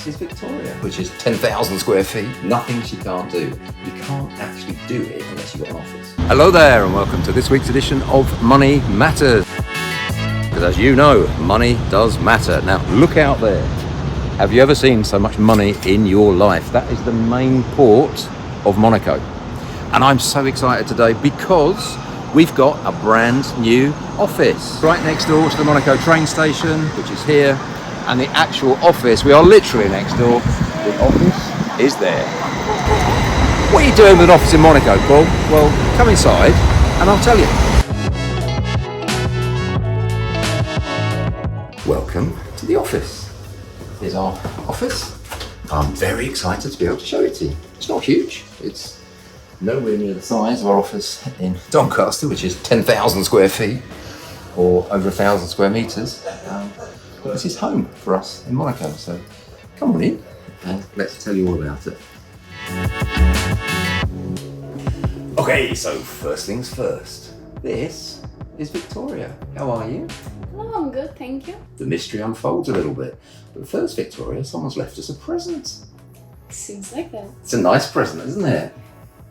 This is Victoria, which is 10,000 square feet. Nothing she can't do. You can't actually do it unless you've got an office. Hello there, and welcome to this week's edition of Money Matters. Because as you know, money does matter. Now, look out there. Have you ever seen so much money in your life? That is the main port of Monaco. And I'm so excited today because we've got a brand new office right next door to the Monaco train station, which is here. And the actual office, we are literally next door. The office is there. What are you doing with an office in Monaco, Paul? Well, come inside and I'll tell you. Welcome to the office. Here's our office. I'm very excited to be able to show it to you. It's not huge. It's nowhere near the size of our office in Doncaster, which is 10,000 square feet or over 1,000 square meters. But this is home for us in Monaco, so come on in and let's tell you all about it. Okay, so first things first. This is Victoria. How are you? Oh, I'm good, thank you. The mystery unfolds a little bit. But first, Victoria, someone's left us a present. Seems like that. It's a nice present, isn't it?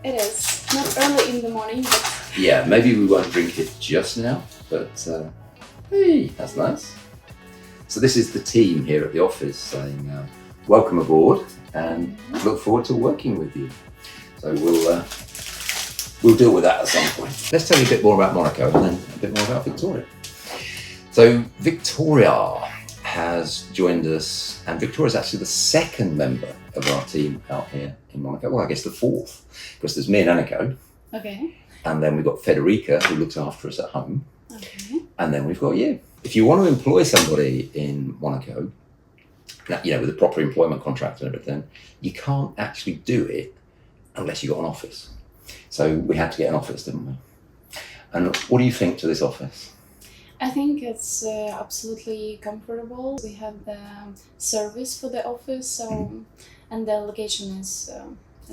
It is. Not early in the morning, but... Yeah, maybe we won't drink it just now, but hey, that's nice. So this is the team here at the office saying, welcome aboard and look forward to working with you. So we'll deal with that at some point. Let's tell you a bit more about Monaco and then a bit more about Victoria. So Victoria has joined us, and Victoria is actually the second member of our team out here in Monaco. Well, I guess the fourth, because there's me and Anniko. Okay. And then we've got Federica, who looks after us at home. Okay. And then we've got you. If you want to employ somebody in Monaco, you know, with a proper employment contract and everything, you can't actually do it unless you've got an office. So we had to get an office, didn't we? And what do you think to this office? I think it's absolutely comfortable. We have the service for the office, so and the location is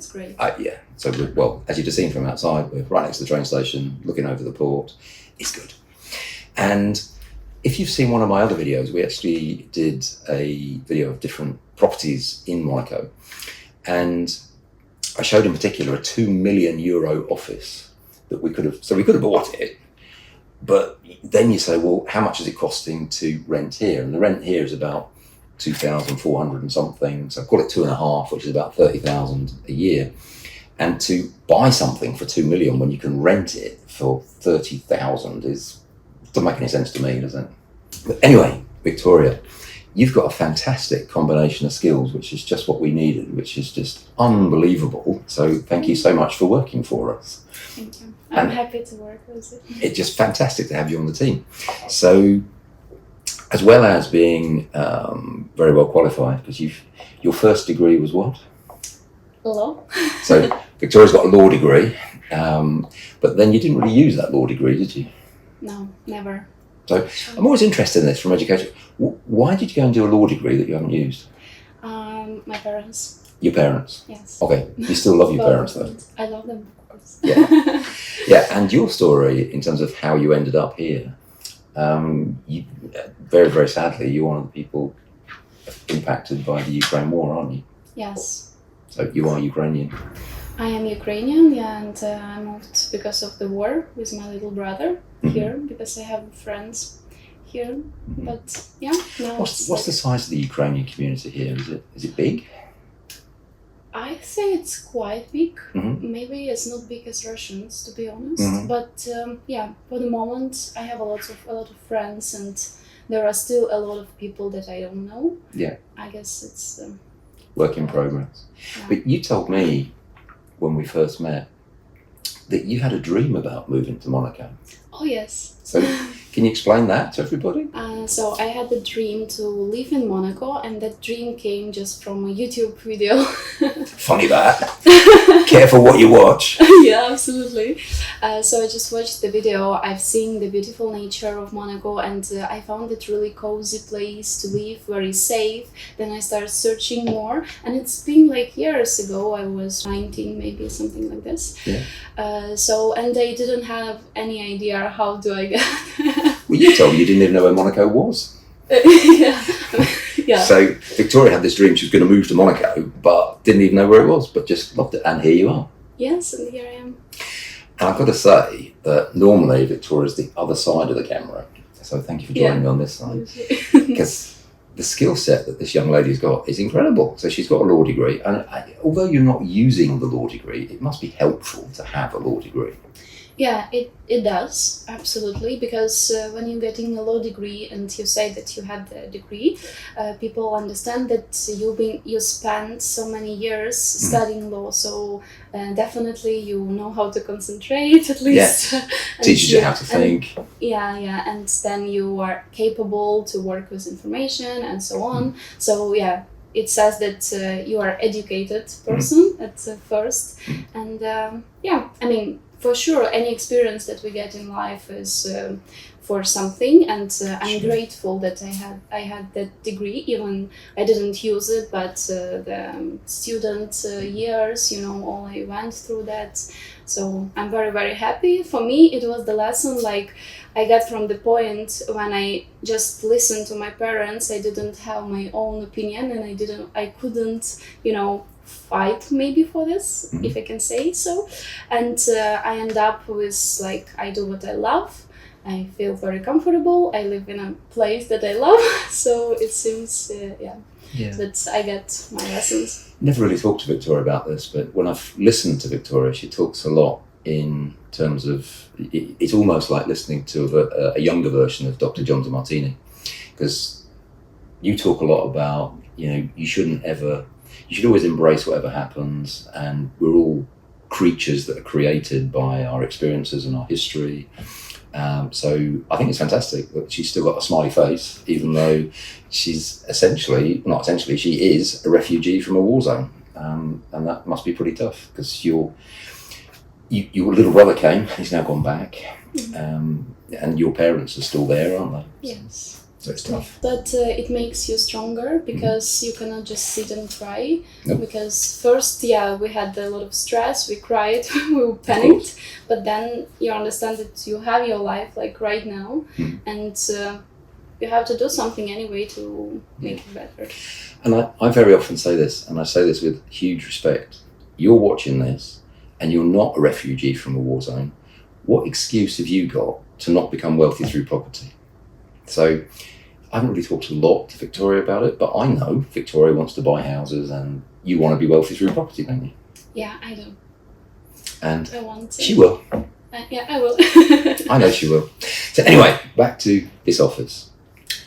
great. Yeah. So well, as you've just seen from outside, we're right next to the train station, looking over the port. It's good. And if you've seen one of my other videos, we actually did a video of different properties in Monaco. And I showed in particular a €2 million office that we could have bought it. But then you say, well, how much is it costing to rent here? And the rent here is about 2,400 and something. So call it 2.5, which is about 30,000 a year. And to buy something for 2 million when you can rent it for 30,000 doesn't make any sense to me, does it? But anyway, Victoria, you've got a fantastic combination of skills, which is just what we needed, which is just unbelievable. So thank you so much for working for us. Thank you. I'm happy to work with it. It's just fantastic to have you on the team. So, as well as being very well qualified, because your first degree was what? Law. So Victoria's got a law degree, but then you didn't really use that law degree, did you? No, never. So I'm always interested in this from education. Why did you go and do a law degree that you haven't used? My parents. Your parents? Yes. Okay, you still love your parents though? I love them, of course. Yeah. Yeah, and your story in terms of how you ended up here, you, very, very sadly, you're one of the people impacted by the Ukraine war, aren't you? Yes. So you are Ukrainian? I am Ukrainian, yeah, and I moved because of the war with my little brother here, because I have friends here. But yeah, now what's the size of the Ukrainian community here? Is it big? I think it's quite big. Maybe it's not big as Russians, to be honest. But yeah, for the moment, I have a lot of friends, and there are still a lot of people that I don't know. Yeah. I guess it's work in progress. Yeah. But you told me when we first met that you had a dream about moving to Monaco. Oh yes. So can you explain that to everybody? So I had the dream to live in Monaco, and that dream came just from a YouTube video. Funny that. Careful what you watch. Yeah, absolutely. So I just watched the video. I've seen the beautiful nature of Monaco, and I found it really cozy place to live, very safe. Then I started searching more, and it's been like years ago. I was 19, maybe something like this. Yeah. And I didn't have any idea how do I get. Well, you told me you didn't even know where Monaco was. Yeah. Yeah. So Victoria had this dream she was going to move to Monaco, but didn't even know where it was, but just loved it. And here you are. Yes, and here I am. And I've got to say that normally Victoria's the other side of the camera. So thank you for joining me on this side. Because the skill set that this young lady's got is incredible. So she's got a law degree. And although you're not using the law degree, it must be helpful to have a law degree. Yeah, it does, absolutely, because when you're getting a law degree and you say that you had the degree, people understand that you spent so many years studying law, so definitely you know how to concentrate at least. Yes, teaches you how to think. Yeah, and then you are capable to work with information and so on. So yeah, it says that you are educated person at first, and yeah, I mean, for sure, any experience that we get in life is for something, and I'm grateful that I had that degree. Even I didn't use it, but the student years, all I went through that. So I'm very, very happy. For me, it was the lesson like I got from the point when I just listened to my parents. I didn't have my own opinion, and I couldn't, fight maybe for this, if I can say so. And I end up with like, I do what I love. I feel very comfortable. I live in a place that I love. So it seems, that I get my lessons. Never really talked to Victoria about this, but when I've listened to Victoria, she talks a lot in terms of, it's almost like listening to a younger version of Dr. John DeMartini, because you talk a lot about, you should always embrace whatever happens, and we're all creatures that are created by our experiences and our history. So I think it's fantastic that she's still got a smiley face, even though she's she is a refugee from a war zone. And that must be pretty tough, because your little brother came, he's now gone back, and your parents are still there, aren't they? Yes. So it's tough. But it makes you stronger, because you cannot just sit and cry. Nope. Because first, we had a lot of stress, we cried, we panicked, but then you understand that you have your life like right now, and you have to do something anyway to make it better. And I very often say this, and I say this with huge respect. You're watching this, and you're not a refugee from a war zone. What excuse have you got to not become wealthy through property? So I haven't really talked a lot to Victoria about it, but I know Victoria wants to buy houses, and you want to be wealthy through property, don't you? Yeah, I do. And I want to. She will. Yeah, I will. I know she will. So anyway, back to this office.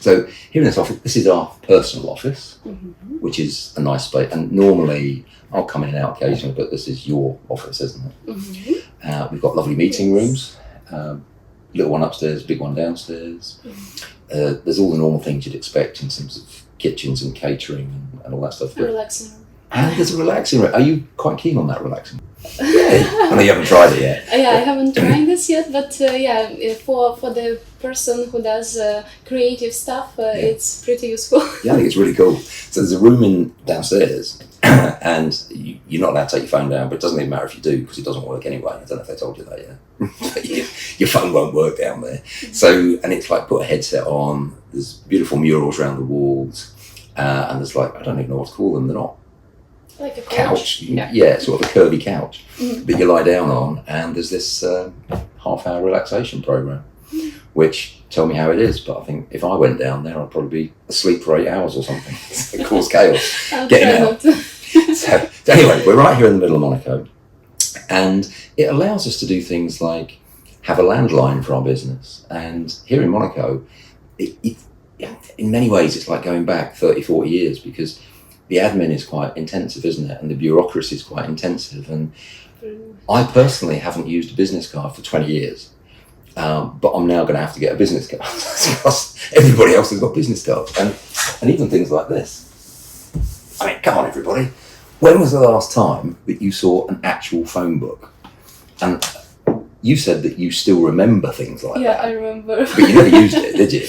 So here in this office, this is our personal office, which is a nice space. And normally I'll come in and out occasionally, but this is your office, isn't it? We've got lovely meeting rooms. Little one upstairs, big one downstairs. There's all the normal things you'd expect in terms of kitchens and catering and all that stuff. A relaxing room. And there's a relaxing room. Are you quite keen on that relaxing room? I know you haven't tried it yet. Yeah, I haven't tried this yet, but for the person who does creative stuff, it's pretty useful. Yeah, I think it's really cool. So there's a room in downstairs, and you're not allowed to take your phone down, but it doesn't even matter if you do, because it doesn't work anyway. I don't know if they told you that yet. Your phone won't work down there. So, and it's like put a headset on, there's beautiful murals around the walls, and there's like, I don't even know what to call them, they're not like a couch. Yeah, sort of a curvy couch that you lie down on, and there's this half-hour relaxation program, which, tell me how it is, but I think if I went down there, I'd probably be asleep for 8 hours or something. It cause chaos. Getting out. So anyway, we're right here in the middle of Monaco, and it allows us to do things like have a landline for our business. And here in Monaco, in many ways, it's like going back 30, 40 years, because the admin is quite intensive, isn't it? And the bureaucracy is quite intensive. And I personally haven't used a business card for 20 years. But I'm now going to have to get a business card because everybody else has got business cards. And even things like this. I mean, come on, everybody. When was the last time that you saw an actual phone book? And you said that you still remember things like that. Yeah, I remember. But you never used it, did you?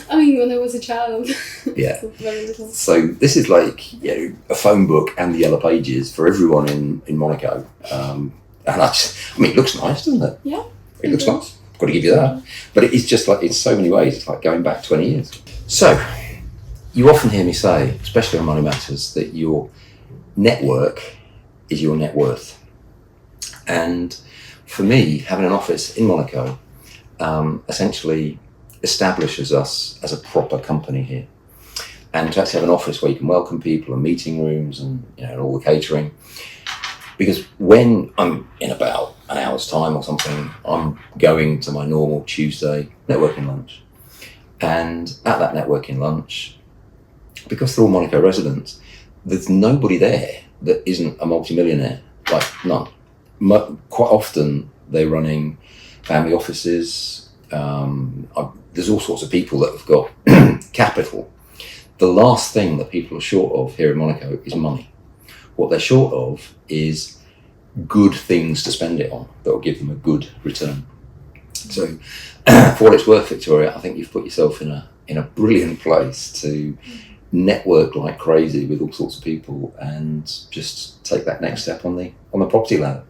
I mean, when I was a child. Yeah. Very little. So this is like, a phone book and the yellow pages for everyone in Monaco. And it looks nice, doesn't it? Yeah. It looks nice. Got to give you that. But it's just like, in so many ways, it's like going back 20 years. So you often hear me say, especially on Money Matters, that your network is your net worth. And for me, having an office in Monaco essentially establishes us as a proper company here. And to actually have an office where you can welcome people and meeting rooms and all the catering. Because when I'm in about an hour's time or something, I'm going to my normal Tuesday networking lunch. And at that networking lunch, because they're all Monaco residents, there's nobody there that isn't a multi-millionaire, like none. Quite often they're running family offices. There's all sorts of people that have got capital. The last thing that people are short of here in Monaco is money. What they're short of is good things to spend it on that will give them a good return. So for what it's worth, Victoria, I think you've put yourself in a brilliant place to network like crazy with all sorts of people and just take that next step on the property ladder.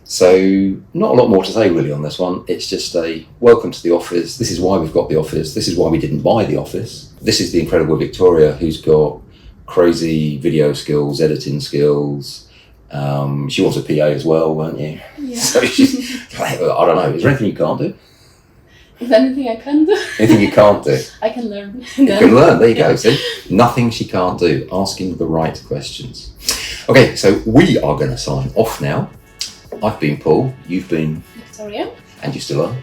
So not a lot more to say really on this one. It's just a welcome to the office. This is why we've got the office. This is why we didn't buy the office. This is the incredible Victoria, who's got crazy video skills, editing skills. She was a PA as well, weren't you? Yeah. So she's, I don't know, is there anything you can't do? Is there anything I can do? Anything you can't do? I can learn. You can learn, there you go, see? Nothing she can't do, asking the right questions. Okay, so we are going to sign off now. I've been Paul, you've been Victoria. and you still are.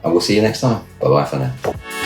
And we'll see you next time. Bye-bye for now.